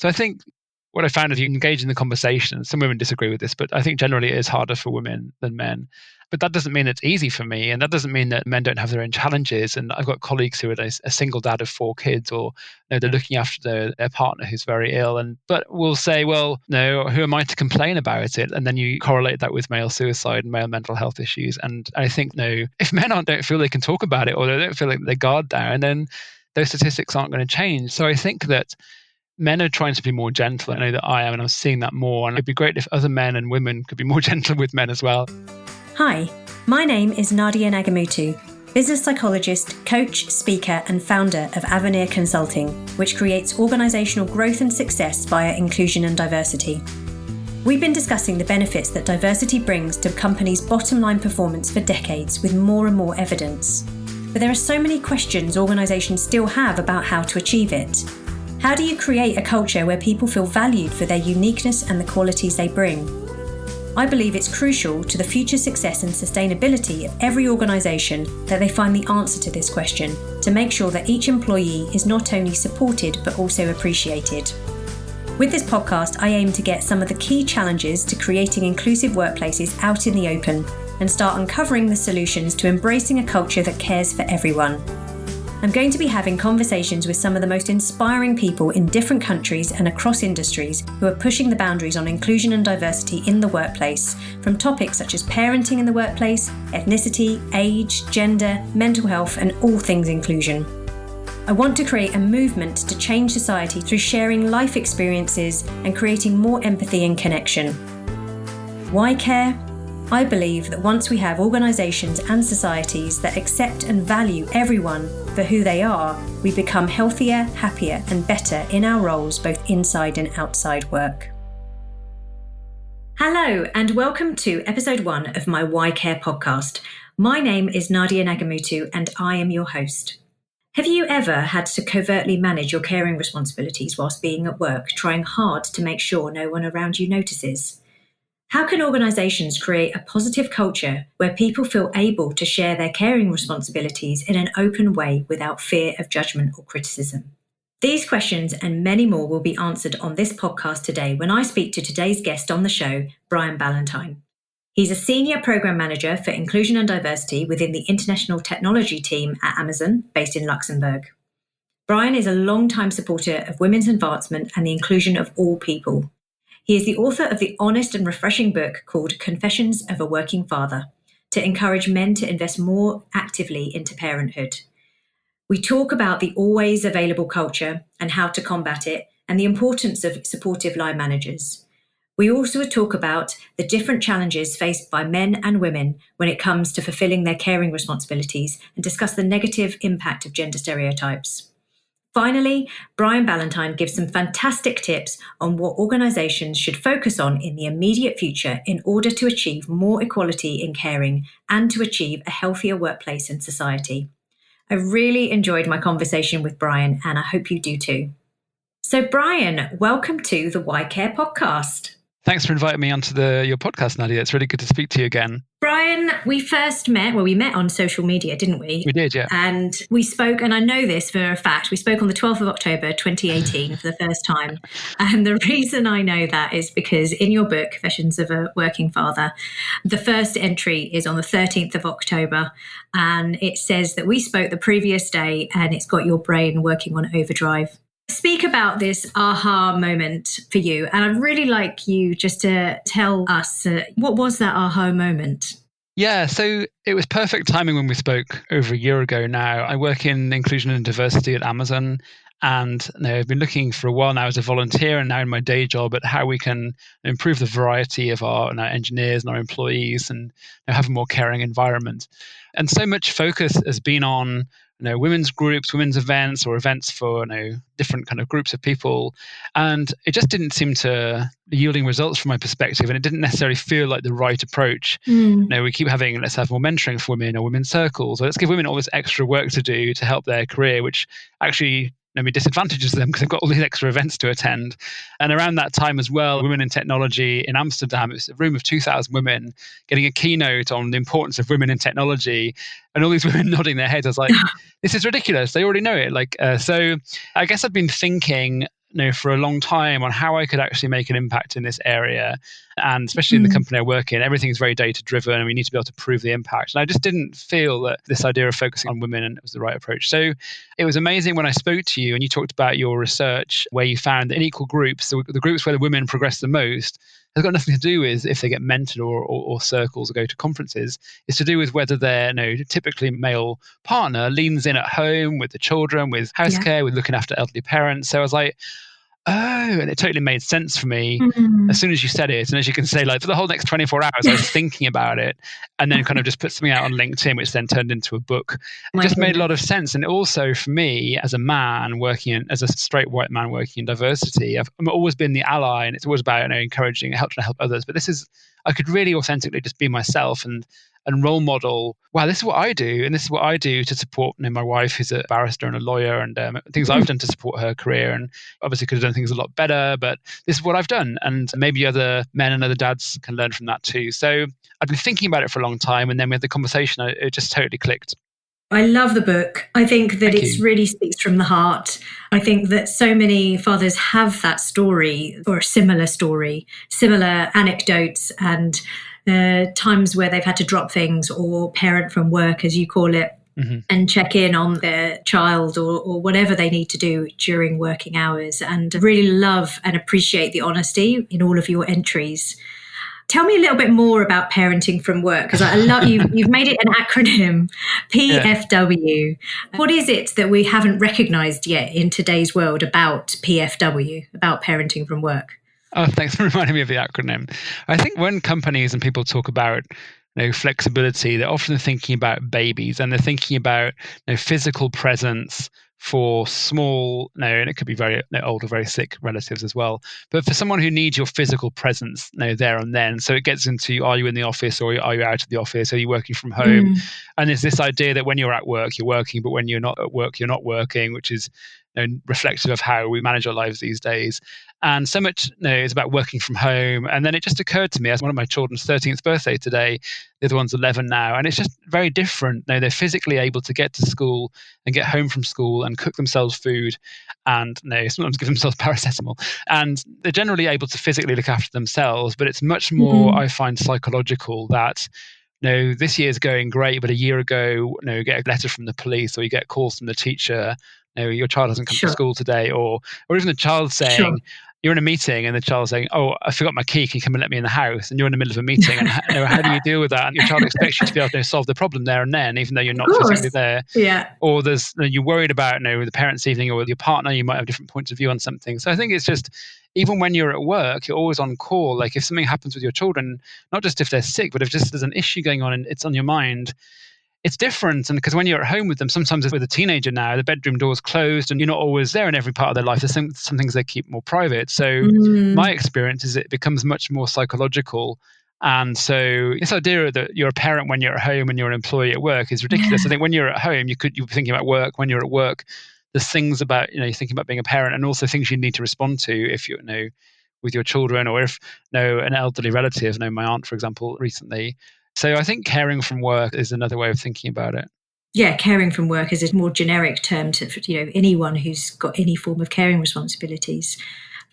So I think what I found is you engage in the conversation. Some women disagree with this, but I think generally it is harder for women than men. But that doesn't mean it's easy for me. And that doesn't mean that men don't have their own challenges. And I've got colleagues who are a single dad of 4 kids, or they're looking after their partner who's very ill. But we'll say, well, no, who am I to complain about it? And then you correlate that with male suicide and male mental health issues. And I think, no, if men don't feel they can talk about it, or they don't feel like they're guard down, then those statistics aren't going to change. So I think that men are trying to be more gentle. I know that I am, and I'm seeing that more. And it'd be great if other men and women could be more gentle with men as well. Hi, my name is Nadia Nagamootoo, business psychologist, coach, speaker, and founder of Avenir Consulting, which creates organisational growth and success via inclusion and diversity. We've been discussing the benefits that diversity brings to companies' bottom line performance for decades with more and more evidence. But there are so many questions organisations still have about how to achieve it. How do you create a culture where people feel valued for their uniqueness and the qualities they bring? I believe it's crucial to the future success and sustainability of every organisation that they find the answer to this question, to make sure that each employee is not only supported but also appreciated. With this podcast, I aim to get some of the key challenges to creating inclusive workplaces out in the open and start uncovering the solutions to embracing a culture that cares for everyone. I'm going to be having conversations with some of the most inspiring people in different countries and across industries who are pushing the boundaries on inclusion and diversity in the workplace, from topics such as parenting in the workplace, ethnicity, age, gender, mental health, and all things inclusion. I want to create a movement to change society through sharing life experiences and creating more empathy and connection. Why care? I believe that once we have organisations and societies that accept and value everyone for who they are, we become healthier, happier, and better in our roles, both inside and outside work. Hello, and welcome to episode 1 of my Why Care podcast. My name is Nadia Nagamootoo, and I am your host. Have you ever had to covertly manage your caring responsibilities whilst being at work, trying hard to make sure no one around you notices? How can organisations create a positive culture where people feel able to share their caring responsibilities in an open way without fear of judgment or criticism? These questions and many more will be answered on this podcast today when I speak to today's guest on the show, Brian Ballantyne. He's a Senior Programme Manager for Inclusion and Diversity within the International Technology team at Amazon, based in Luxembourg. Brian is a long-time supporter of women's advancement and the inclusion of all people. He is the author of the honest and refreshing book called Confessions of a Working Father, to encourage men to invest more actively into parenthood. We talk about the always available culture and how to combat it, and the importance of supportive line managers. We also talk about the different challenges faced by men and women when it comes to fulfilling their caring responsibilities, and discuss the negative impact of gender stereotypes. Finally, Brian Ballantyne gives some fantastic tips on what organisations should focus on in the immediate future in order to achieve more equality in caring and to achieve a healthier workplace and society. I really enjoyed my conversation with Brian, and I hope you do too. So Brian, welcome to the Why Care podcast. Thanks for inviting me onto your podcast, Nadia. It's really good to speak to you again. Brian, we met on social media, didn't we? We did, yeah. And we spoke, and I know this for a fact, we spoke on the 12th of October, 2018 for the first time. And the reason I know that is because in your book, Confessions of a Working Father, the first entry is on the 13th of October. And it says that we spoke the previous day and it's got your brain working on overdrive. Speak about this aha moment for you. And I'd really like you just to tell us, what was that aha moment? Yeah, so it was perfect timing when we spoke over a year ago now. I work in inclusion and diversity at Amazon, and I've been looking for a while now as a volunteer and now in my day job at how we can improve the variety of our engineers and our employees and have a more caring environment. And so much focus has been on women's groups, women's events, or events for different kind of groups of people, and it just didn't seem to be yielding results from my perspective, and it didn't necessarily feel like the right approach. We keep having let's have more mentoring for women, or women's circles, or let's give women all this extra work to do to help their career, which actually disadvantages them because they've got all these extra events to attend. And around that time as well, Women in Technology in Amsterdam, it was a room of 2,000 women getting a keynote on the importance of women in technology, and all these women nodding their heads. I was like, this is ridiculous. They already know it. So I guess I've been thinking for a long time on how I could actually make an impact in this area. And especially in the company I work in, everything's very data driven and we need to be able to prove the impact. And I just didn't feel that this idea of focusing on women was the right approach. So it was amazing when I spoke to you and you talked about your research where you found that in equal groups, the groups where the women progress the most, has got nothing to do with if they get mentored or circles or go to conferences. It's to do with whether their typically male partner leans in at home with the children, with house care, with looking after elderly parents. So I was like, oh, and it totally made sense for me as soon as you said it. And as you can say, like for the whole next 24 hours, I was thinking about it and then kind of just put something out on LinkedIn, which then turned into a book. It just made a lot of sense. And also for me, as a man as a straight white man working in diversity, I've always been the ally and it's always about encouraging, trying to help others. But I could really authentically just be myself and role model, wow, this is what I do. And this is what I do to support my wife, who's a barrister and a lawyer, and things I've done to support her career. And obviously could have done things a lot better, but this is what I've done. And maybe other men and other dads can learn from that too. So I'd been thinking about it for a long time. And then we had the conversation, it just totally clicked. I love the book. I think that it really speaks from the heart. I think that so many fathers have that story or a similar story, similar anecdotes and times where they've had to drop things or parent from work, as you call it, and check in on their child or whatever they need to do during working hours. And really love and appreciate the honesty in all of your entries. Tell me a little bit more about parenting from work, because I love you've made it an acronym, PFW. Yeah. What is it that we haven't recognized yet in today's world about PFW, about parenting from work? Oh, thanks for reminding me of the acronym. I think when companies and people talk about flexibility, they're often thinking about babies and they're thinking about physical presence for small, and it could be very old or very sick relatives as well. But for someone who needs your physical presence there and then, so it gets into, are you in the office or are you out of the office? Are you working from home? And there's this idea that when you're at work, you're working, but when you're not at work, you're not working, which is reflective of how we manage our lives these days. And so much is about working from home. And then it just occurred to me, as one of my children's 13th birthday today, the other one's 11 now, and it's just very different. They're physically able to get to school and get home from school and cook themselves food and sometimes give themselves paracetamol. And they're generally able to physically look after themselves, but it's much more, I find, psychological that this year's going great, but a year ago, you get a letter from the police or you get calls from the teacher, your child hasn't come to school today, or even the child saying, you're in a meeting and the child's saying, oh, I forgot my key, can you come and let me in the house? And you're in the middle of a meeting and how do you deal with that? And your child expects you to be able to solve the problem there and then, even though you're not physically there. Yeah. Or you're worried about the parents' evening or with your partner, you might have different points of view on something. So I think it's just, even when you're at work, you're always on call. Like if something happens with your children, not just if they're sick, but if just there's an issue going on and it's on your mind, it's different. And because when you're at home with them, sometimes with a teenager now, the bedroom door's closed and you're not always there in every part of their life. There's some things they keep more private. So my experience is it becomes much more psychological. And so this idea that you're a parent when you're at home and you're an employee at work is ridiculous. I think when you're at home, you're thinking about work. When you're at work, there's things about, you're thinking about being a parent and also things you need to respond to if you're, with your children, or if, an elderly relative, my aunt, for example, recently. So I think caring from work is another way of thinking about it. Yeah, caring from work is a more generic term to anyone who's got any form of caring responsibilities.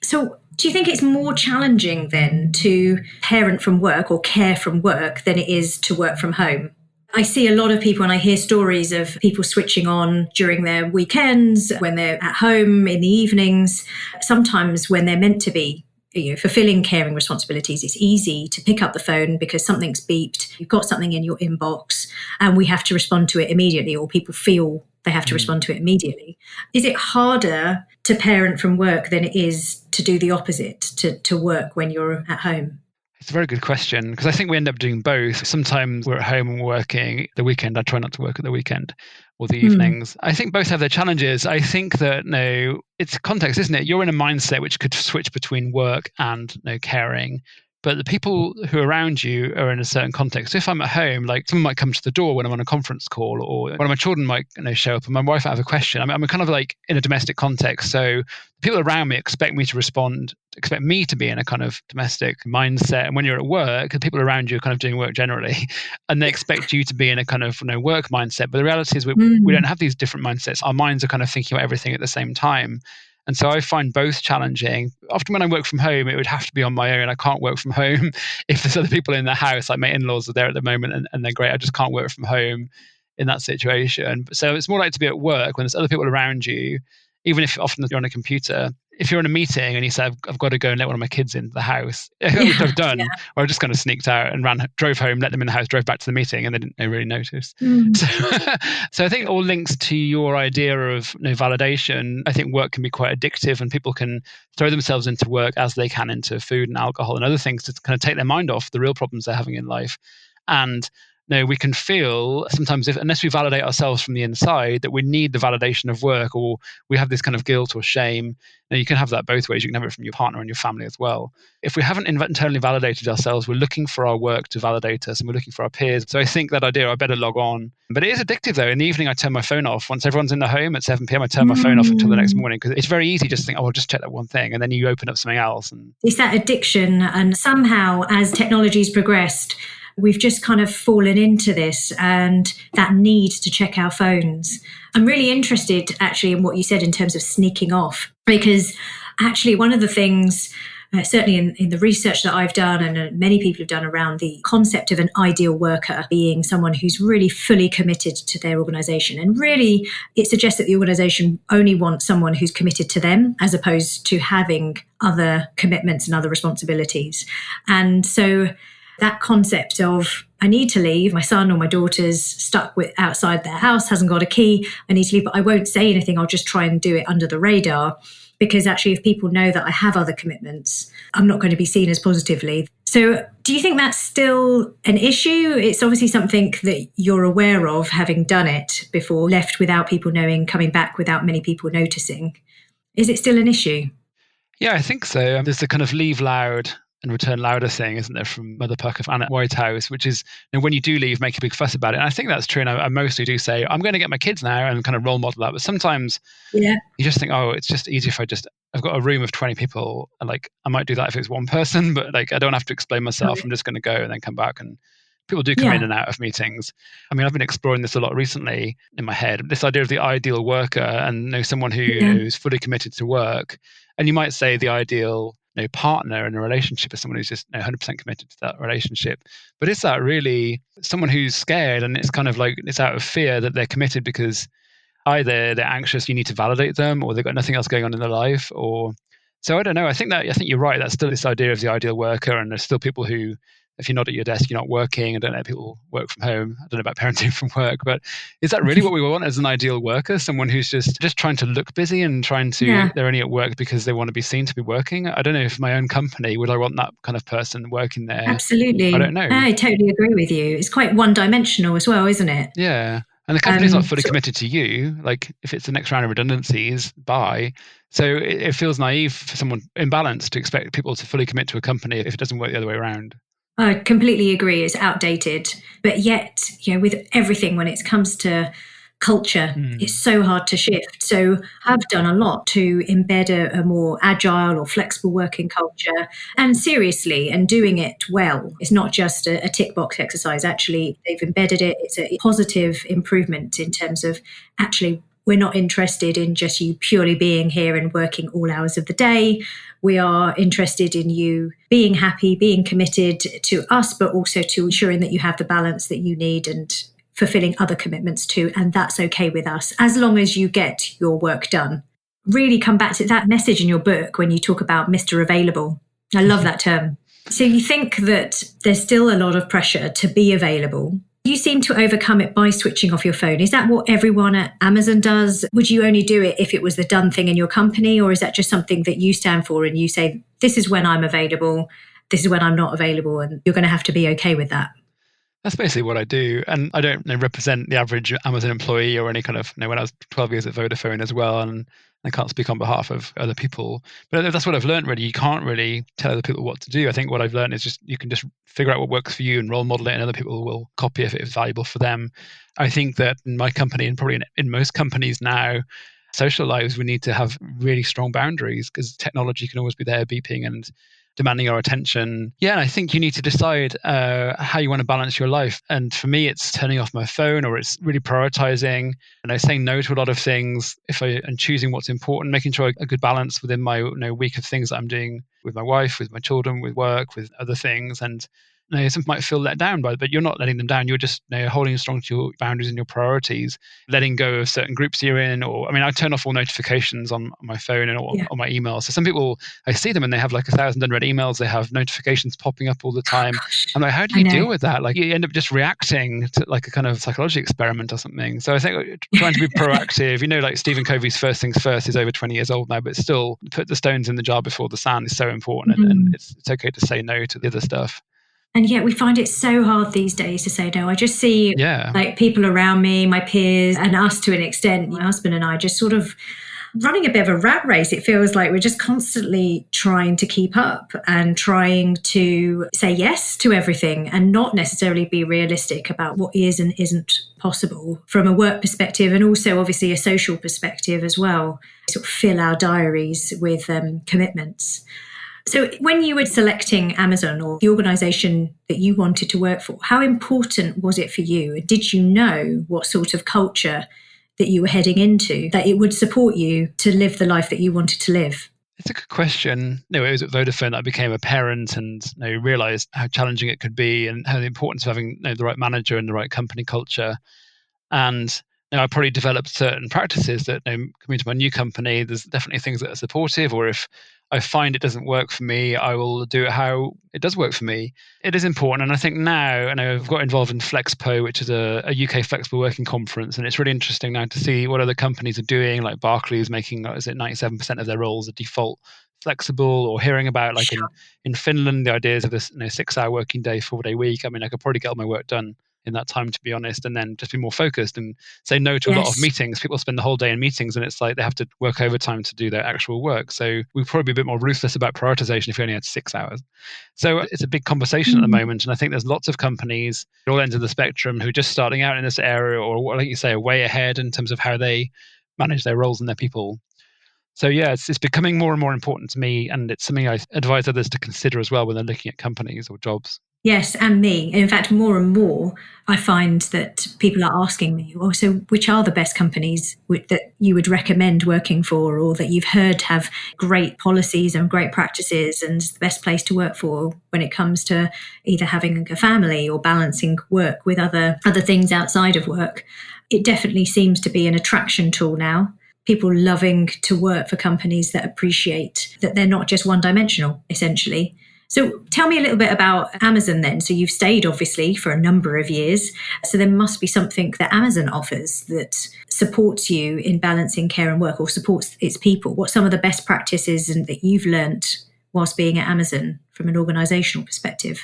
So do you think it's more challenging then to parent from work or care from work than it is to work from home? I see a lot of people and I hear stories of people switching on during their weekends, when they're at home in the evenings, sometimes when they're meant to be fulfilling caring responsibilities. It's easy to pick up the phone because something's beeped, you've got something in your inbox, and we have to respond to it immediately, or people feel they have to respond to it immediately. Is it harder to parent from work than it is to do the opposite, to work when you're at home? It's a very good question, because I think we end up doing both. Sometimes we're at home and we're working the weekend. I try not to work at the weekend or the evenings. I think both have their challenges. I think that it's context, isn't it? You're in a mindset which could switch between work and caring. But the people who are around you are in a certain context. So if I'm at home, like someone might come to the door when I'm on a conference call, or one of my children might show up and my wife might have a question. I'm kind of like in a domestic context. So people around me expect me to respond, expect me to be in a kind of domestic mindset. And when you're at work, the people around you are kind of doing work generally, and they expect you to be in a kind of work mindset. But the reality is we don't have these different mindsets. Our minds are kind of thinking about everything at the same time. And so I find both challenging. Often when I work from home, it would have to be on my own. I can't work from home if there's other people in the house, like my in-laws are there at the moment and they're great. I just can't work from home in that situation. So it's more like to be at work when there's other people around you, even if often you're on a computer. If you're in a meeting and you say, I've got to go and let one of my kids into the house, which I've done, or I just kind of sneaked out and drove home, let them in the house, drove back to the meeting, and they didn't really notice. So I think it all links to your idea of validation. I think work can be quite addictive, and people can throw themselves into work as they can into food and alcohol and other things to kind of take their mind off the real problems they're having in life. And we can feel sometimes, unless we validate ourselves from the inside, that we need the validation of work, or we have this kind of guilt or shame. You can have that both ways. You can have it from your partner and your family as well. If we haven't internally validated ourselves, we're looking for our work to validate us, and we're looking for our peers. So I think that idea, I better log on. But it is addictive though. In the evening, I turn my phone off. Once everyone's in the home at 7 p.m, I turn my phone off until the next morning, because it's very easy just to think, I'll just check that one thing. And then you open up something else. And it's that addiction. And somehow, as technology's progressed, we've just kind of fallen into this and that need to check our phones. I'm really interested actually in what you said in terms of sneaking off, because actually one of the things, certainly in the research that I've done and many people have done around the concept of an ideal worker being someone who's really fully committed to their organisation. And really it suggests that the organisation only wants someone who's committed to them as opposed to having other commitments and other responsibilities. And so that concept of, I need to leave, my son or my daughter's stuck outside their house, hasn't got a key, I need to leave, but I won't say anything, I'll just try and do it under the radar. Because actually, if people know that I have other commitments, I'm not going to be seen as positively. So do you think that's still an issue? It's obviously something that you're aware of, having done it before, left without people knowing, coming back without many people noticing. Is it still an issue? Yeah, I think so. There's the kind of leave loud and return louder thing, isn't there, from Mother Puck of Anna Whitehouse, which is, when you do leave, make a big fuss about it. And I think that's true. And I mostly do say, I'm going to get my kids now, and kind of role model that. But sometimes you just think, it's just easier if I've got a room of 20 people, and I might do that if it's one person, but I don't have to explain myself. Right. I'm just going to go and then come back. And people do come in and out of meetings. I mean, I've been exploring this a lot recently in my head, this idea of the ideal worker, and someone who is fully committed to work. And you might say the ideal partner in a relationship is someone who's just 100% committed to that relationship. But is that really someone who's scared, and it's kind of it's out of fear that they're committed because either they're anxious, you need to validate them, or they've got nothing else going on in their life, or so I don't know. I think you're right. That's still this idea of the ideal worker, and there's still people who, if you're not at your desk, you're not working. I don't know, people work from home. I don't know about parenting from work, but is that really what we want as an ideal worker? Someone who's just trying to look busy and they're only at work because they want to be seen to be working. I don't know if my own company, would I want that kind of person working there? Absolutely. I don't know. I totally agree with you. It's quite one-dimensional as well, isn't it? Yeah. And the company's not fully committed to you. If it's the next round of redundancies, bye. So it feels naive for someone in balance to expect people to fully commit to a company if it doesn't work the other way around. I completely agree. It's outdated. But yet, with everything, when it comes to culture, it's so hard to shift. So I've done a lot to embed a more agile or flexible working culture, and seriously, and doing it well. It's not just a tick box exercise. Actually, they've embedded it. It's a positive improvement in terms of actually, we're not interested in just you purely being here and working all hours of the day. We are interested in you being happy, being committed to us, but also to ensuring that you have the balance that you need and fulfilling other commitments too. And that's okay with us, as long as you get your work done. Really come back to that message in your book when you talk about Mr. Available. I love that term. So you think that there's still a lot of pressure to be available. You seem to overcome it by switching off your phone. Is that what everyone at Amazon does? Would you only do it if it was the done thing in your company? Or is that just something that you stand for and you say, this is when I'm available, this is when I'm not available, and you're going to have to be okay with that? That's basically what I do. And I don't represent the average Amazon employee or any kind of, when I was 12 years at Vodafone as well, and I can't speak on behalf of other people. But that's what I've learned, really. You can't really tell other people what to do. I think what I've learned is you can just figure out what works for you and role model it, and other people will copy if it's valuable for them. I think that in my company, and probably in most companies now, social lives, we need to have really strong boundaries, because technology can always be there beeping and demanding our attention. Yeah, and I think you need to decide how you want to balance your life. And for me, it's turning off my phone, or it's really prioritizing, saying no to a lot of things and choosing what's important, making sure a good balance within my week of things that I'm doing with my wife, with my children, with work, with other things. And some might feel let down by it, but you're not letting them down. You're just holding strong to your boundaries and your priorities, letting go of certain groups you're in. Or, I turn off all notifications on my phone and on my emails. So some people, I see them and they have like 1,000 unread emails. They have notifications popping up all the time. I'm like, how do you deal with that? Like, you end up just reacting to like a kind of psychology experiment or something. So I think trying to be proactive, like Stephen Covey's First Things First is over 20 years old now, but still put the stones in the jar before the sand is so important. And it's okay to say no to the other stuff. And yet we find it so hard these days to say no. I just see like people around me, my peers, and us to an extent, my husband and I, just sort of running a bit of a rat race. It feels like we're just constantly trying to keep up and trying to say yes to everything and not necessarily be realistic about what is and isn't possible from a work perspective, and also obviously a social perspective as well. Sort of fill our diaries with commitments. So when you were selecting Amazon or the organisation that you wanted to work for, how important was it for you? Did you know what sort of culture that you were heading into, that it would support you to live the life that you wanted to live? It's a good question. It was at Vodafone that I became a parent and realised how challenging it could be and how the importance of having the right manager and the right company culture. And I probably developed certain practices that coming to my new company, there's definitely things that are supportive, or if I find it doesn't work for me, I will do it how it does work for me. It is important. And I think now, I've got involved in FlexPo, which is a UK flexible working conference. And it's really interesting now to see what other companies are doing, like Barclays making, 97% of their roles a default flexible, or hearing about like in Finland, the ideas of this 6-hour working day, 4-day week. I could probably get all my work done in that time, to be honest, and then just be more focused and say no to a lot of meetings. People spend the whole day in meetings and it's like they have to work overtime to do their actual work. So we'd probably be a bit more ruthless about prioritization if we only had 6 hours. So it's a big conversation at the moment. And I think there's lots of companies at all ends of the spectrum who are just starting out in this area, or like you say, are way ahead in terms of how they manage their roles and their people. So yeah, it's becoming more and more important to me, and it's something I advise others to consider as well when they're looking at companies or jobs. Yes, and me. In fact, more and more, I find that people are asking me, well, so which are the best companies that you would recommend working for, or that you've heard have great policies and great practices and the best place to work for when it comes to either having a family or balancing work with other things outside of work. It definitely seems to be an attraction tool now. People loving to work for companies that appreciate that they're not just one-dimensional, essentially. So tell me a little bit about Amazon then. So you've stayed obviously for a number of years. So there must be something that Amazon offers that supports you in balancing care and work, or supports its people. What's some of the best practices that you've learnt whilst being at Amazon from an organisational perspective?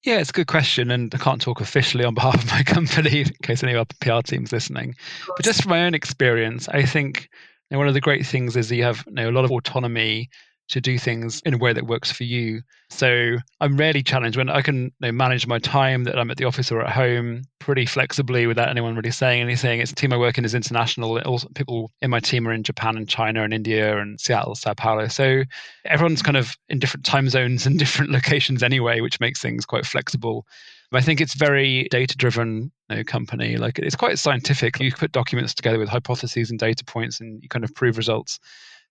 Yeah, it's a good question. And I can't talk officially on behalf of my company in case any of our PR team's listening. But just from my own experience, I think one of the great things is that you have a lot of autonomy to do things in a way that works for you. So I'm rarely challenged when I can manage my time, that I'm at the office or at home, pretty flexibly without anyone really saying anything. It's a team I work in is international. Also, people in my team are in Japan and China and India and Seattle, Sao Paulo. So everyone's kind of in different time zones and different locations anyway, which makes things quite flexible. I think it's very data-driven company. Like, it's quite scientific. You put documents together with hypotheses and data points and you kind of prove results.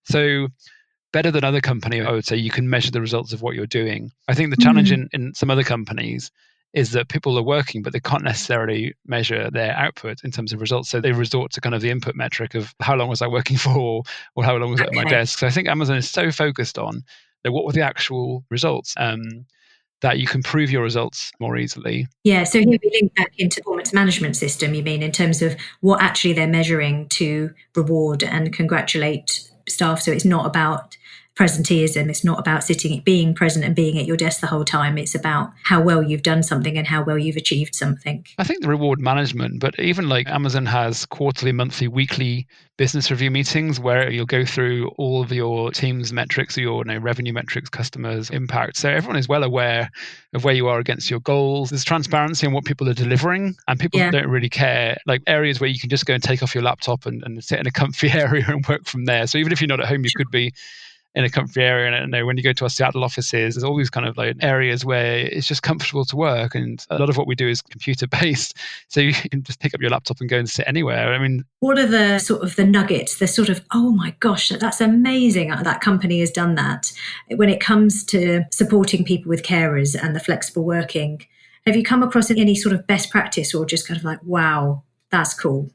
So better than other companies, I would say, you can measure the results of what you're doing. I think the challenge in some other companies is that people are working, but they can't necessarily measure their output in terms of results. So they resort to kind of the input metric of how long was I working for, or how long was I at my desk. So I think Amazon is so focused on what were the actual results, that you can prove your results more easily. Yeah, so here we link back into performance management system, you mean, in terms of what actually they're measuring to reward and congratulate staff. So it's not about presenteeism. It's not about being present and being at your desk the whole time. It's about how well you've done something and how well you've achieved something. I think the reward management, but even like Amazon has quarterly, monthly, weekly business review meetings where you'll go through all of your team's metrics, your revenue metrics, customers, impact. So everyone is well aware of where you are against your goals. There's transparency on what people are delivering, and people don't really care. Like areas where you can just go and take off your laptop and sit in a comfy area and work from there. So even if you're not at home, you could be in a comfy area. And when you go to our Seattle offices, there's all these kind of like areas where it's just comfortable to work. And a lot of what we do is computer based. So you can just pick up your laptop and go and sit anywhere. I mean, what are the sort of the nuggets, the sort of, oh my gosh, that's amazing that company has done that when it comes to supporting people with carers and the flexible working? Have you come across any sort of best practice or just kind of like, wow, that's cool?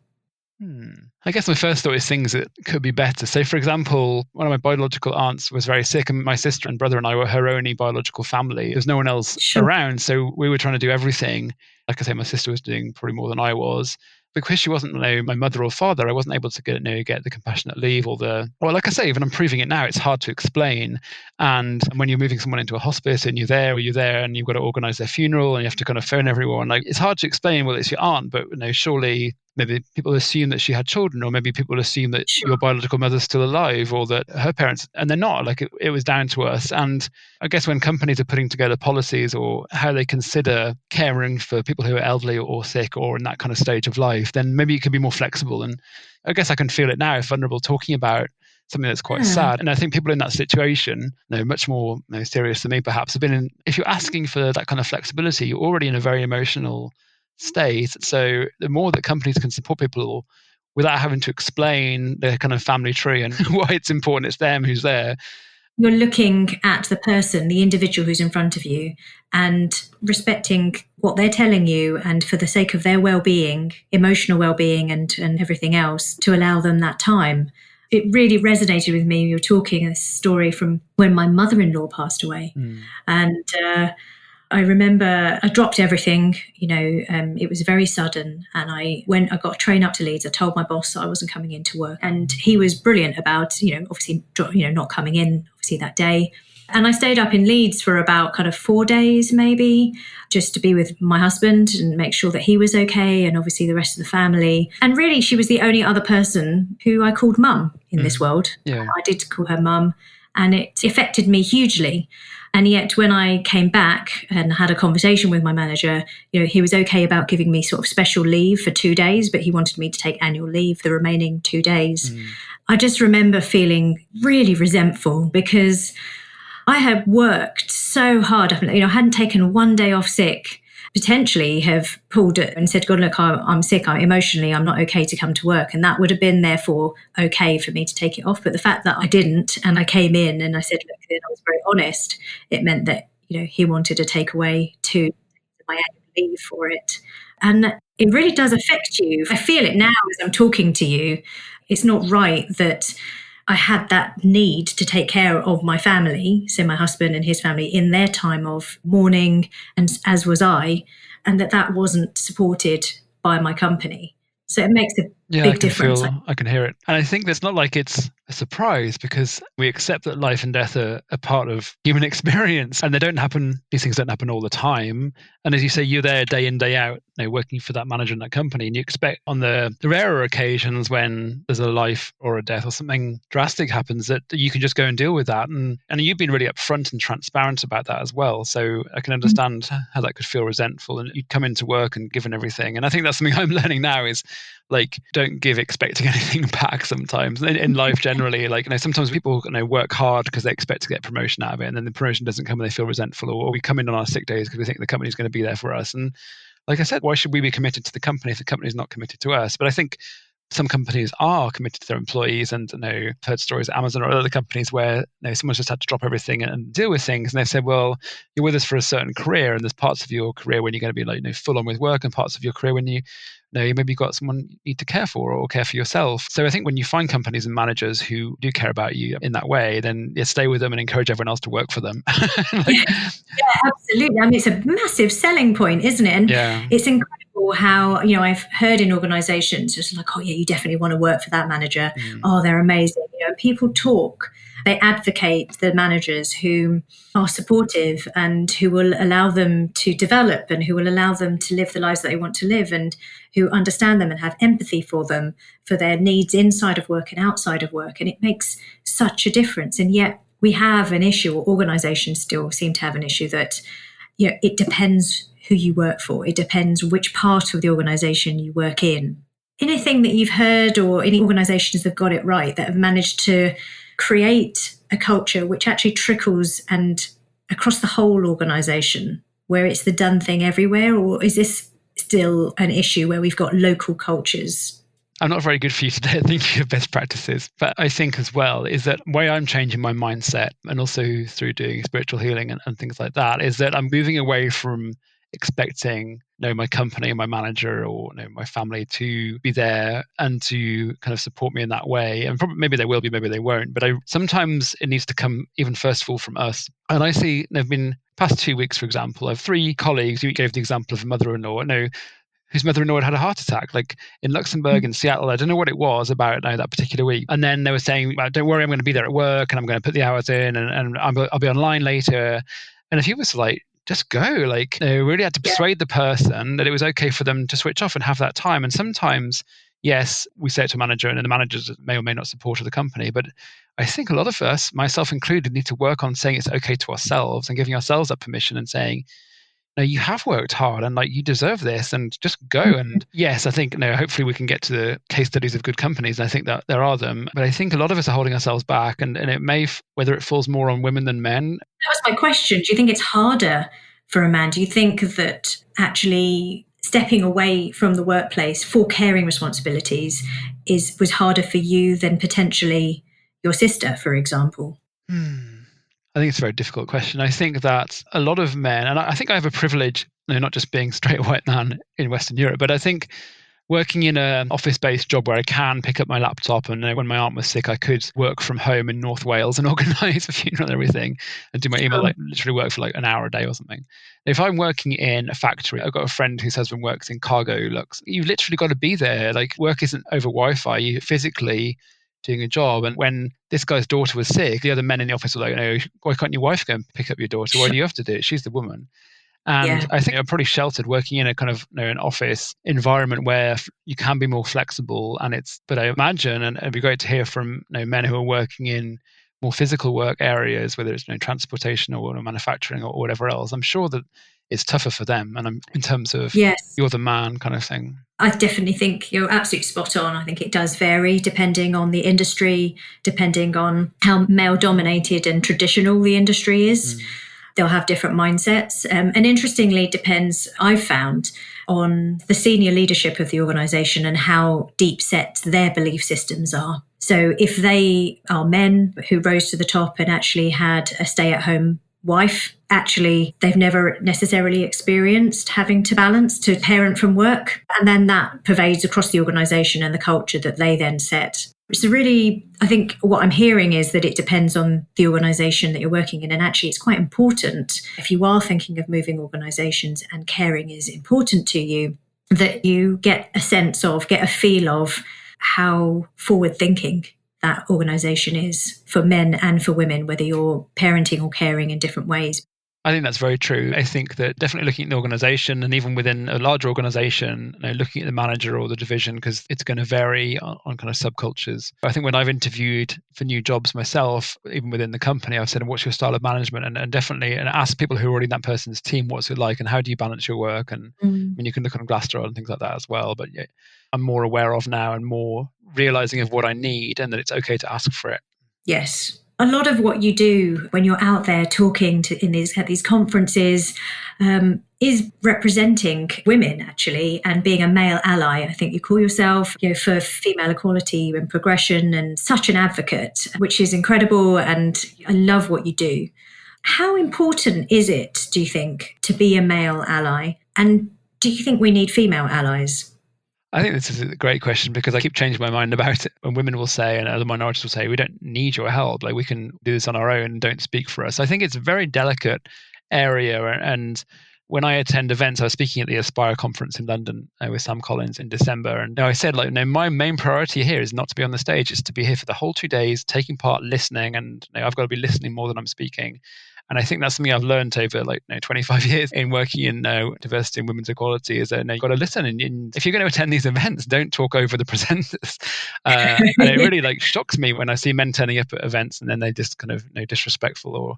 I guess my first thought is things that could be better. So, for example, one of my biological aunts was very sick, and my sister and brother and I were her only biological family. There was no one else around. So we were trying to do everything. Like I say, my sister was doing probably more than I was. Because she wasn't my mother or father, I wasn't able to get the compassionate leave or like I say, even I'm proving it now, it's hard to explain. And when you're moving someone into a hospice and you're there and you've got to organize their funeral and you have to kind of phone everyone, like it's hard to explain, well, it's your aunt, but surely maybe people assume that she had children, or maybe people assume that your biological mother's still alive or that her parents, and they're not. Like it was down to us. And I guess when companies are putting together policies or how they consider caring for people who are elderly or sick or in that kind of stage of life, then maybe it could be more flexible. And I guess I can feel it now, vulnerable, talking about something that's quite sad. And I think people in that situation, much more serious than me perhaps, have been in, if you're asking for that kind of flexibility, you're already in a very emotional state. So the more that companies can support people without having to explain their kind of family tree and why it's important it's them who's there. You're looking at the person, the individual who's in front of you, and respecting what they're telling you, and for the sake of their well-being, emotional well-being and everything else, to allow them that time. It really resonated with me. You were talking a story from when my mother-in-law passed away. And I remember I dropped everything, it was very sudden. And I got a train up to Leeds. I told my boss that I wasn't coming into work. And he was brilliant about, obviously, not coming in, obviously, that day. And I stayed up in Leeds for about kind of 4 days, maybe, just to be with my husband and make sure that he was okay, and obviously the rest of the family. And really, she was the only other person who I called mum in this world. Yeah. I did call her mum, and it affected me hugely. And yet when I came back and had a conversation with my manager, he was okay about giving me sort of special leave for 2 days, but he wanted me to take annual leave the remaining 2 days. I just remember feeling really resentful because I had worked so hard. I hadn't taken 1 day off sick, potentially have pulled it and said, God, look, I'm sick. I'm not okay to come to work. And that would have been therefore okay for me to take it off. But the fact that I didn't, and I came in and I said, look, then I was very honest, it meant that, he wanted to take away my annual leave for it. And it really does affect you. I feel it now as I'm talking to you. It's not right that I had that need to take care of my family, so my husband and his family, in their time of mourning, and as was I, and that wasn't supported by my company. So it makes a big difference. I can hear it. And I think it's not like it's a surprise, because we accept that life and death are a part of human experience, and these things don't happen all the time. And as you say, you're there day in, day out, working for that manager in that company, and you expect on the rarer occasions when there's a life or a death or something drastic happens that you can just go and deal with that. And you've been really upfront and transparent about that as well. So I can understand how that could feel resentful, and you'd come into work and given everything. And I think that's something I'm learning now is, like, don't give expecting anything back sometimes in life generally. Like, sometimes people work hard because they expect to get promotion out of it, and then the promotion doesn't come and they feel resentful, or we come in on our sick days because we think the company's going to be there for us. And like I said, why should we be committed to the company if the company's not committed to us? But I think some companies are committed to their employees, and I've heard stories at Amazon or other companies where someone's just had to drop everything and deal with things, and they said, well, you're with us for a certain career, and there's parts of your career when you're going to be full on with work, and parts of your career when you maybe got someone you need to care for or care for yourself. So I think when you find companies and managers who do care about you in that way, then stay with them and encourage everyone else to work for them. Yeah, absolutely. I mean, it's a massive selling point, isn't it? And it's incredible how, I've heard in organizations just like, oh yeah, you definitely want to work for that manager. Oh, they're amazing. People talk. They advocate the managers who are supportive and who will allow them to develop and who will allow them to live the lives that they want to live, and who understand them and have empathy for them, for their needs inside of work and outside of work. And it makes such a difference. And yet we have an issue, or organizations still seem to have an issue, that it depends who you work for. It depends which part of the organization you work in. Anything that you've heard, or any organizations that have got it right, that have managed to create a culture which actually trickles and across the whole organisation, where it's the done thing everywhere? Or is this still an issue where we've got local cultures? I'm not very good for you today at thinking of best practices, but I think as well is that the way I'm changing my mindset, and also through doing spiritual healing and things like that, is that I'm moving away from expecting my company and my manager or my family to be there and to kind of support me in that way. And probably maybe they will be, maybe they won't. But sometimes it needs to come even first of all from us. And I see there've been past 2 weeks, for example, I have 3 colleagues. You gave the example of a mother-in-law. Whose mother-in-law had a heart attack, like in Luxembourg and Seattle. I don't know what it was about that particular week. And then they were saying, well, don't worry, I'm going to be there at work and I'm going to put the hours in and I'll be online later. And a few of us were like, just go. Like, they really had to persuade the person that it was okay for them to switch off and have that time. And sometimes, yes, we say it to a manager and the managers may or may not support the company. But I think a lot of us, myself included, need to work on saying it's okay to ourselves and giving ourselves that permission and saying, no, you have worked hard and you deserve this and just go. And yes, I think, hopefully we can get to the case studies of good companies. And I think that there are them, but I think a lot of us are holding ourselves back and it may, whether it falls more on women than men. That was my question. Do you think it's harder for a man? Do you think that actually stepping away from the workplace for caring responsibilities was harder for you than potentially your sister, for example? I think it's a very difficult question. I think that a lot of men, and I think I have a privilege, not just being straight white man in Western Europe, but I think working in an office-based job where I can pick up my laptop and when my aunt was sick, I could work from home in North Wales and organise a funeral and everything and do my email, literally work for an hour a day or something. If I'm working in a factory, I've got a friend whose husband works in cargo lux. You've literally got to be there. Work isn't over Wi-Fi. You physically doing a job. And when this guy's daughter was sick, the other men in the office were like, why can't your wife go and pick up your daughter? Why do you have to do it? She's the woman. And I think I'm pretty sheltered working in a kind of an office environment where you can be more flexible. But I imagine, and it'd be great to hear from men who are working in more physical work areas, whether it's transportation or manufacturing or whatever else. I'm sure that it's tougher for them. And in terms of you're the man kind of thing. I definitely think you're absolutely spot on. I think it does vary depending on the industry, depending on how male dominated and traditional the industry is. They'll have different mindsets. And interestingly, it depends, I've found, on the senior leadership of the organisation and how deep set their belief systems are. So if they are men who rose to the top and actually had a stay-at-home wife, actually they've never necessarily experienced having to balance to parent from work. And then that pervades across the organisation and the culture that they then set. So really, I think what I'm hearing is that it depends on the organisation that you're working in. And actually, it's quite important, if you are thinking of moving organisations and caring is important to you, that you get a feel of how forward-thinking that organisation is for men and for women, whether you're parenting or caring in different ways. I think that's very true. I think that definitely looking at the organization and even within a larger organization, looking at the manager or the division, because it's going to vary on kind of subcultures. I think when I've interviewed for new jobs myself, even within the company, I've said, what's your style of management? And definitely ask people who are already in that person's team, what's it like and how do you balance your work? And I mean, you can look on Glassdoor and things like that as well. But yeah, I'm more aware of now and more realizing of what I need and that it's okay to ask for it. Yes. A lot of what you do when you're out there talking at these conferences is representing women, actually, and being a male ally. I think you call yourself, for female equality and progression, and such an advocate, which is incredible. And I love what you do. How important is it, do you think, to be a male ally? And do you think we need female allies? I think this is a great question because I keep changing my mind about it. When women will say, and other minorities will say, we don't need your help. We can do this on our own. Don't speak for us. I think it's a very delicate area. And when I attend events, I was speaking at the Aspire conference in London with Sam Collins in December. And I said, my main priority here is not to be on the stage. It's to be here for the whole 2 days, taking part, listening. And I've got to be listening more than I'm speaking. And I think that's something I've learned over 25 years in working in diversity and women's equality is that you've got to listen. And if you're going to attend these events, don't talk over the presenters. And it really shocks me when I see men turning up at events and then they just kind of disrespectful or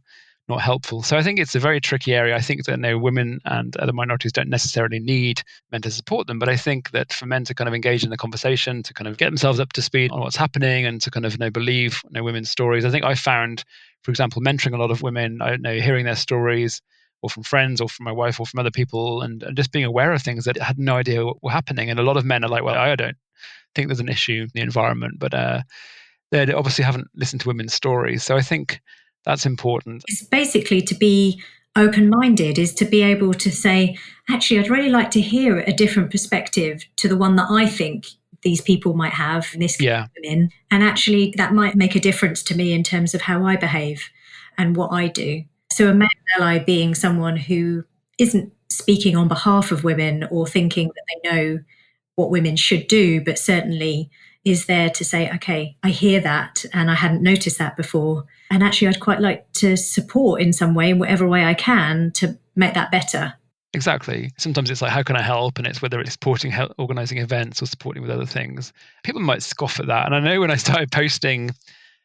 not helpful. So I think it's a very tricky area. I think that women and other minorities don't necessarily need men to support them, but I think that for men to kind of engage in the conversation, to kind of get themselves up to speed on what's happening, and to kind of believe women's stories. I think I found, for example, mentoring a lot of women, hearing their stories, or from friends, or from my wife, or from other people, and just being aware of things that I had no idea were happening. And a lot of men are like, well, I don't think there's an issue in the environment, but they obviously haven't listened to women's stories. So I think that's important. It's basically to be open-minded, is to be able to say, actually, I'd really like to hear a different perspective to the one that I think these people might have in this women. And actually, that might make a difference to me in terms of how I behave and what I do. So a male ally being someone who isn't speaking on behalf of women or thinking that they know what women should do, but certainly is there to say, okay, I hear that and I hadn't noticed that before. And actually, I'd quite like to support in some way, in whatever way I can, to make that better. Exactly. Sometimes it's like, how can I help? And it's whether it's supporting, organising events, or supporting with other things. People might scoff at that. And I know when I started posting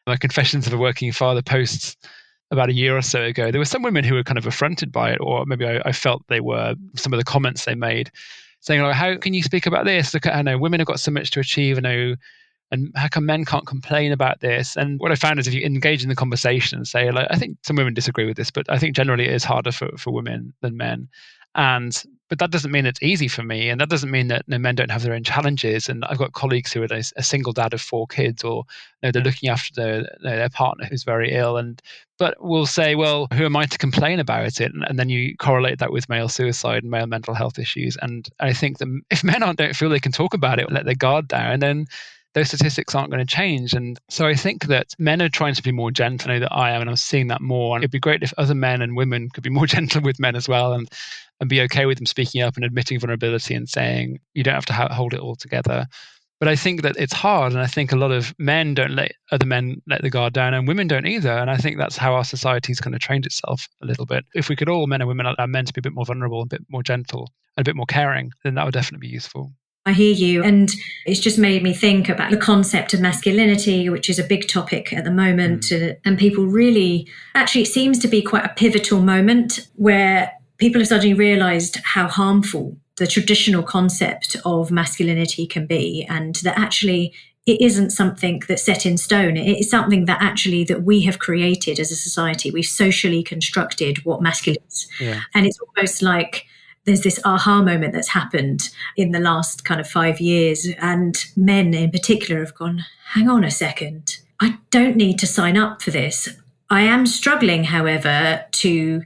my Confessions of a Working Father posts about a year or so ago, there were some women who were kind of affronted by it, or maybe I felt they were, some of the comments they made, saying, like, how can you speak about this? Look, I know women have got so much to achieve, and how come men can't complain about this? And what I found is, if you engage in the conversation and say, like, I think some women disagree with this, but I think generally it is harder for women than men. But that doesn't mean it's easy for me. And that doesn't mean that men don't have their own challenges. And I've got colleagues who are a single dad of 4 kids, or they're looking after their partner who's very ill. But we'll say, well, who am I to complain about it? And then you correlate that with male suicide and male mental health issues. And I think that if men don't feel they can talk about it, let their guard down, then those statistics aren't going to change. And so I think that men are trying to be more gentle. I know that I am, and I'm seeing that more. And it'd be great if other men and women could be more gentle with men as well, and be okay with them speaking up and admitting vulnerability and saying, you don't have to hold it all together. But I think that it's hard. And I think a lot of men don't let other men let the guard down, and women don't either. And I think that's how our society's kind of trained itself a little bit. If we could all, men and women, allow men to be a bit more vulnerable, a bit more gentle, and a bit more caring, then that would definitely be useful. I hear you. And it's just made me think about the concept of masculinity, which is a big topic at the moment. And people really, actually, it seems to be quite a pivotal moment where people have suddenly realized how harmful the traditional concept of masculinity can be, and that actually it isn't something that's set in stone. It is something that actually that we have created as a society. We've socially constructed what masculine is. Yeah. And it's almost like there's this aha moment that's happened in the last kind of 5 years. And men in particular have gone, hang on a second, I don't need to sign up for this. I am struggling, however, to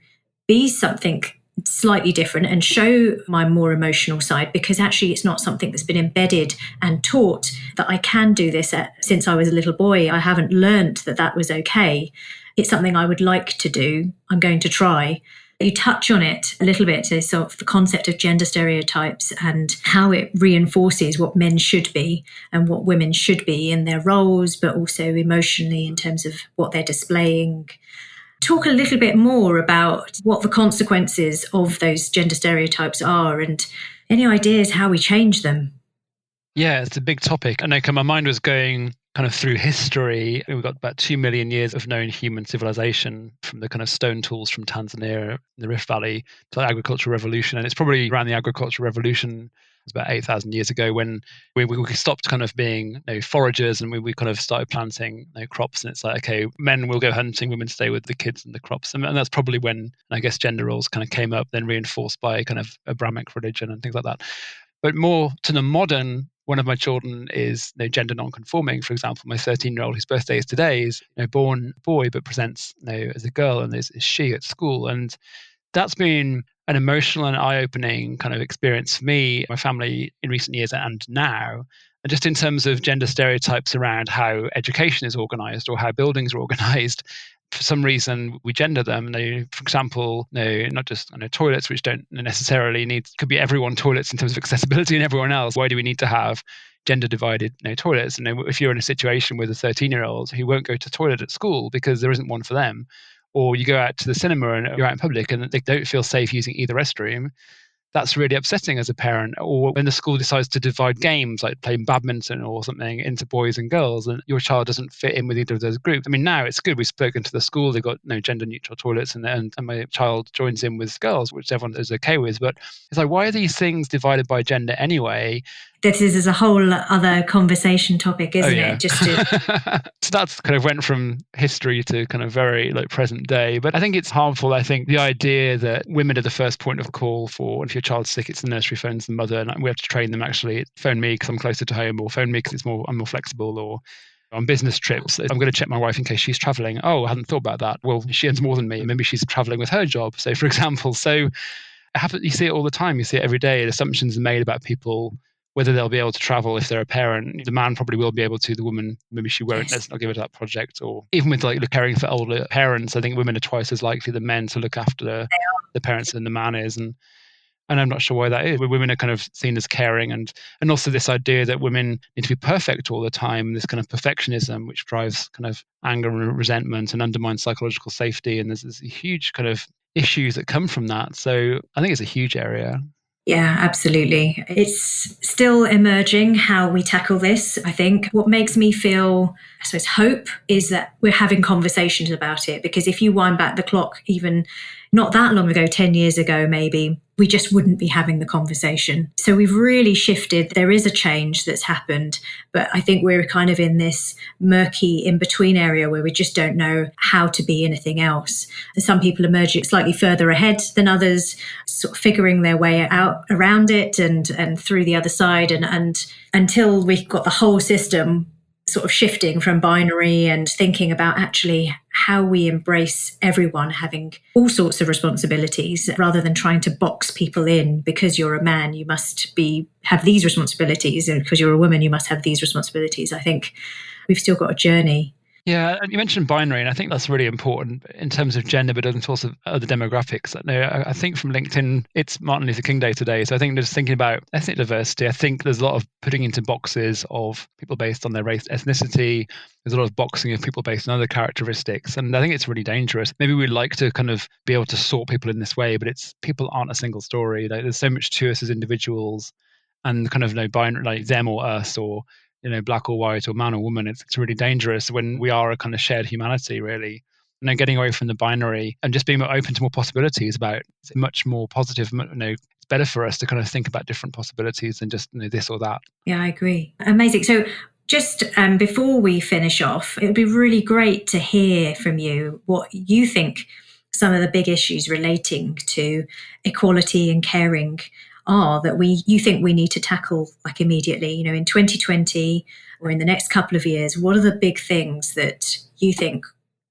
be something slightly different and show my more emotional side, because actually it's not something that's been embedded and taught that I can do this since I was a little boy. I haven't learned that was okay. It's something I would like to do. I'm going to try. You touch on it a little bit, so sort of the concept of gender stereotypes and how it reinforces what men should be and what women should be in their roles, but also emotionally in terms of what they're displaying. Talk a little bit more about what the consequences of those gender stereotypes are, and any ideas how we change them. Yeah, it's a big topic. I know my mind was going kind of through history. We've got about 2 million years of known human civilization, from the kind of stone tools from Tanzania, the Rift Valley, to the agricultural revolution. And it's probably around the agricultural revolution, it was about 8,000 years ago, when we stopped kind of being foragers, and we kind of started planting crops. And it's like, okay, men will go hunting, women stay with the kids and the crops. And that's probably when, I guess, gender roles kind of came up, then reinforced by kind of Abrahamic religion and things like that. But more to the modern, one of my children is gender non-conforming. For example, my 13-year-old, whose birthday is today, is born a boy but presents as a girl, and is she at school. And that's been an emotional and eye-opening kind of experience for me, my family, in recent years and now. And just in terms of gender stereotypes around how education is organized or how buildings are organized, for some reason we gender them. For example, not just toilets, which don't necessarily need, could be everyone toilets in terms of accessibility, and everyone else. Why do we need to have gender divided toilets? And if you're in a situation with a 13-year-old who won't go to toilet at school because there isn't one for them, or you go out to the cinema and you're out in public and they don't feel safe using either restroom, that's really upsetting as a parent. Or when the school decides to divide games, like playing badminton or something, into boys and girls, and your child doesn't fit in with either of those groups. I mean, now it's good. We've spoken to the school. They've got gender neutral toilets, and my child joins in with girls, which everyone is okay with. But it's like, why are these things divided by gender anyway? This is a whole other conversation topic, isn't it? So that's kind of went from history to kind of very like present day. But I think it's harmful. I think the idea that women are the first point of call for, if your child's sick, it's the nursery phones the mother, and we have to train them actually, phone me because I'm closer to home, or phone me because I'm more flexible, or on business trips, I'm going to check my wife in case she's traveling. Oh, I hadn't thought about that. Well, she earns more than me. Maybe she's traveling with her job. So for example, you see it all the time. You see it every day. Assumptions are made about people, whether they'll be able to travel if they're a parent. The man probably will be able to, the woman, maybe she won't. Let's not give her that project. Or even with like caring for older parents, I think women are twice as likely than men to look after the parents than the man is. And I'm not sure why that is. Women are kind of seen as caring, and also this idea that women need to be perfect all the time, this kind of perfectionism, which drives kind of anger and resentment and undermines psychological safety. And there's huge kind of issues that come from that. So I think it's a huge area. Yeah, absolutely. It's still emerging how we tackle this. I think what makes me feel, I suppose, hope is that we're having conversations about it. Because if you wind back the clock, even not that long ago, 10 years ago, maybe, we just wouldn't be having the conversation. So we've really shifted. There is a change that's happened, but I think we're kind of in this murky in-between area where we just don't know how to be anything else. Some people emerge slightly further ahead than others, sort of figuring their way out around it and through the other side. And until we've got the whole system sort of shifting from binary and thinking about actually how we embrace everyone having all sorts of responsibilities rather than trying to box people in. Because you're a man, you must have these responsibilities, and because you're a woman, you must have these responsibilities. I think we've still got a journey. Yeah, and you mentioned binary, and I think that's really important in terms of gender, but also other demographics. I think from LinkedIn, it's Martin Luther King Day today, so I think just thinking about ethnic diversity, I think there's a lot of putting into boxes of people based on their race, ethnicity. There's a lot of boxing of people based on other characteristics, and I think it's really dangerous. Maybe we'd like to kind of be able to sort people in this way, but people aren't a single story. Like, there's so much to us as individuals, and kind of binary, like them or us, or black or white, or man or woman. It's really dangerous when we are a kind of shared humanity, really. And then getting away from the binary and just being more open to more possibilities about much more positive. It's better for us to kind of think about different possibilities than just this or that. Yeah, I agree. Amazing. So just before we finish off, it would be really great to hear from you what you think some of the big issues relating to equality and caring are that you think we need to tackle like immediately, in 2020 or in the next couple of years. What are the big things that you think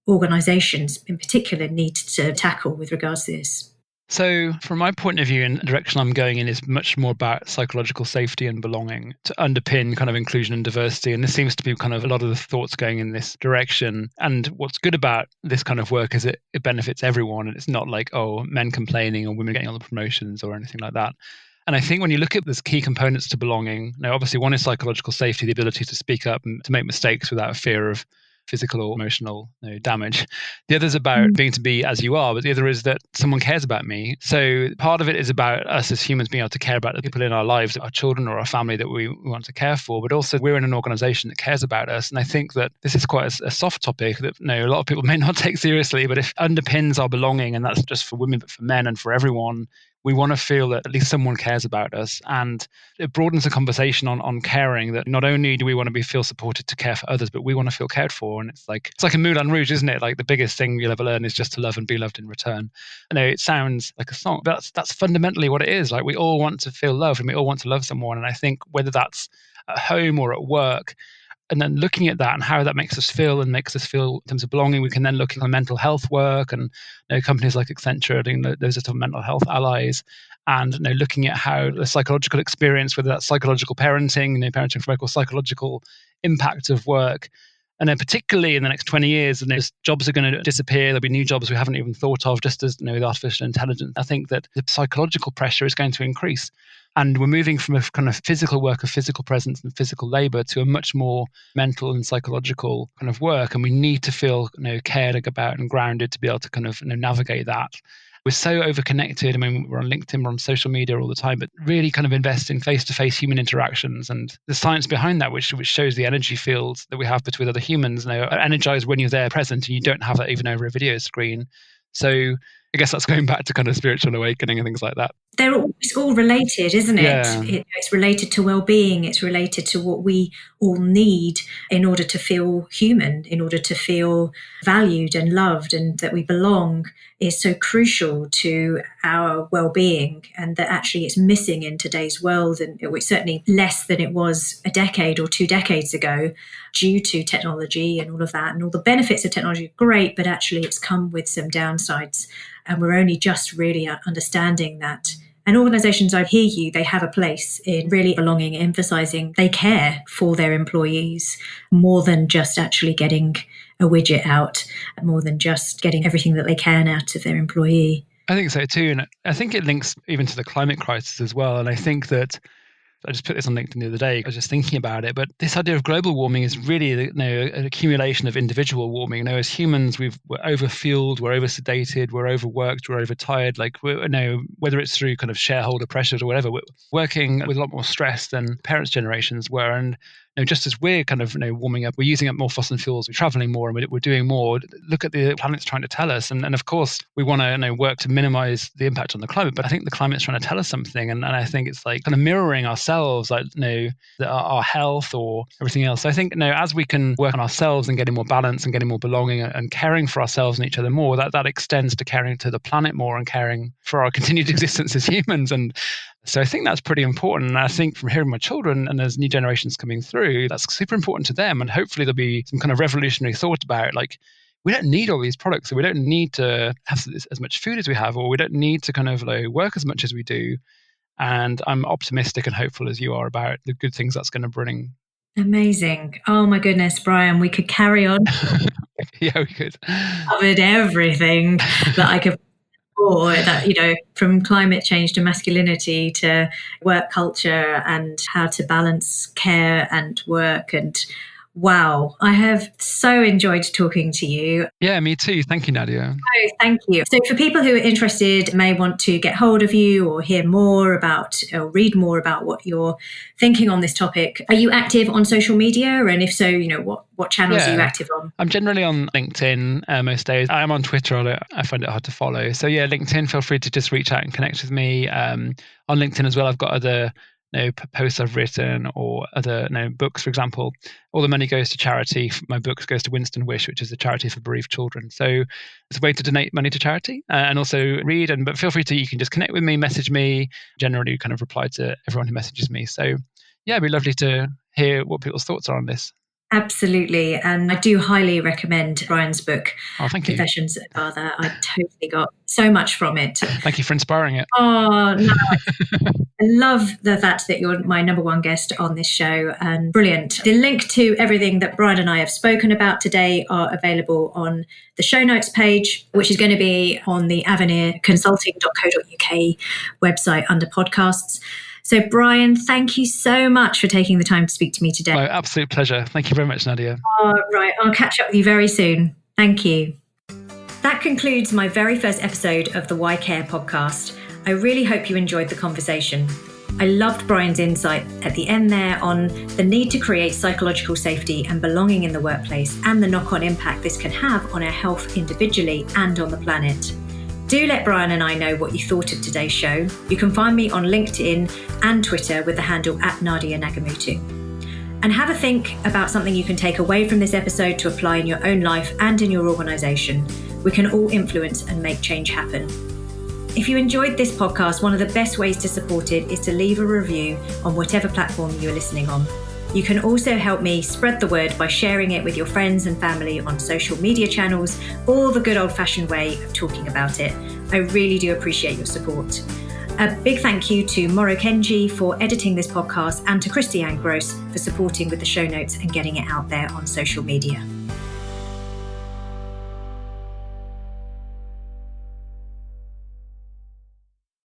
organizations in particular need to tackle with regards to this? So from my point of view, and the direction I'm going in is much more about psychological safety and belonging to underpin kind of inclusion and diversity. And this seems to be kind of a lot of the thoughts going in this direction. And what's good about this kind of work is it benefits everyone. And it's not like, men complaining or women getting all the promotions or anything like that. And I think when you look at these key components to belonging, now obviously one is psychological safety, the ability to speak up and to make mistakes without fear of physical or emotional damage. The other is about being to be as you are, but the other is that someone cares about me. So part of it is about us as humans being able to care about the people in our lives, our children or our family that we want to care for, but also we're in an organization that cares about us. And I think that this is quite a soft topic that a lot of people may not take seriously, but it underpins our belonging, and that's just for women, but for men and for everyone. We want to feel that at least someone cares about us, and it broadens the conversation on caring, that not only do we want to feel supported to care for others, but we want to feel cared for. And it's like a Moulin Rouge, isn't it? Like the biggest thing you'll ever learn is just to love and be loved in return. It sounds like a song, but that's fundamentally what it is. Like we all want to feel loved and we all want to love someone. And I think whether that's at home or at work, and then looking at that and how that makes us feel and makes us feel in terms of belonging, we can then look at mental health work, and companies like Accenture doing those are sort of mental health allies, and looking at how the psychological experience, whether that's psychological parenting, parenting from work, or psychological impact of work. And then particularly in the next 20 years, jobs are going to disappear. There'll be new jobs we haven't even thought of, just as with artificial intelligence. I think that the psychological pressure is going to increase. And we're moving from a kind of physical work of physical presence and physical labor to a much more mental and psychological kind of work. And we need to feel cared about and grounded to be able to kind of navigate that. we're so over-connected. I mean, we're on LinkedIn, we're on social media all the time, but really kind of invest in face-to-face human interactions and the science behind that, which shows the energy fields that we have between other humans, are energized when you're there present, and you don't have that even over a video screen. So I guess that's going back to kind of spiritual awakening and things like that. It's all related, isn't it? Yeah. It's related to well-being. It's related to what we all need in order to feel human, in order to feel valued and loved, and that we belong is so crucial to our well-being, and that actually it's missing in today's world. And it's certainly less than it was a decade or 2 decades ago due to technology and all of that. And all the benefits of technology are great, but actually it's come with some downsides. And we're only just really understanding that. And organisations, I hear you, they have a place in really belonging, emphasising they care for their employees more than just actually getting a widget out, more than just getting everything that they can out of their employee. I think so too. And I think it links even to the climate crisis as well. And I think that I just put this on LinkedIn the other day. I was just thinking about it, but this idea of global warming is really, an accumulation of individual warming. As humans, we're overfueled, we're oversedated, we're overworked, we're overtired. Whether it's through kind of shareholder pressures or whatever, we're working with a lot more stress than parents' generations were. And just as we're kind of warming up, we're using up more fossil fuels, we're traveling more, and we're doing more. Look at the planet's trying to tell us, and of course we want to work to minimize the impact on the climate. But I think the climate's trying to tell us something, and I think it's like kind of mirroring ourselves, our health or everything else. So I think as we can work on ourselves and getting more balance and getting more belonging and caring for ourselves and each other more, that extends to caring to the planet more and caring for our continued existence as humans. And so I think that's pretty important. And I think from hearing my children and as new generations coming through, that's super important to them. And hopefully there'll be some kind of revolutionary thought about we don't need all these products. So we don't need to have as much food as we have, or we don't need to kind of work as much as we do. And I'm optimistic and hopeful as you are about the good things that's going to bring. Amazing. Oh my goodness, Brian, we could carry on. Yeah, we could. Covered everything that I could. Or that, from climate change to masculinity to work culture and how to balance care and work. And wow, I have so enjoyed talking to you. Yeah, me too. Thank you, Nadia. Oh, thank you. So for people who are interested, may want to get hold of you or hear more about or read more about what you're thinking on this topic, are you active on social media? And if so, what channels are you active on? I'm generally on LinkedIn most days. I am on Twitter. I find it hard to follow. So yeah, LinkedIn, feel free to just reach out and connect with me. On LinkedIn as well, I've got other posts I've written or other books, for example. All the money goes to charity. My books goes to Winston Wish, which is a charity for bereaved children. So it's a way to donate money to charity and also read. But feel free you can just connect with me, message me. Generally, kind of reply to everyone who messages me. So yeah, it'd be lovely to hear what people's thoughts are on this. Absolutely. And I do highly recommend Brian's book, thank you. Confessions of a Father. I totally got so much from it. Thank you for inspiring it. Oh, no. I love the fact that you're my number one guest on this show, and brilliant. The link to everything that Brian and I have spoken about today are available on the show notes page, which is going to be on the Avenir Consulting.co.uk website under podcasts. So, Brian, thank you so much for taking the time to speak to me today. My absolute pleasure. Thank you very much, Nadia. Right. I'll catch up with you very soon. Thank you. That concludes my very first episode of the Why Care podcast. I really hope you enjoyed the conversation. I loved Brian's insight at the end there on the need to create psychological safety and belonging in the workplace and the knock-on impact this can have on our health individually and on the planet. Do let Brian and I know what you thought of today's show. You can find me on LinkedIn and Twitter with the handle @Nadia Nagamootoo. And have a think about something you can take away from this episode to apply in your own life and in your organisation. We can all influence and make change happen. If you enjoyed this podcast, one of the best ways to support it is to leave a review on whatever platform you're listening on. You can also help me spread the word by sharing it with your friends and family on social media channels, or the good old-fashioned way of talking about it. I really do appreciate your support. A big thank you to Moro Kenji for editing this podcast and to Christiane Gross for supporting with the show notes and getting it out there on social media.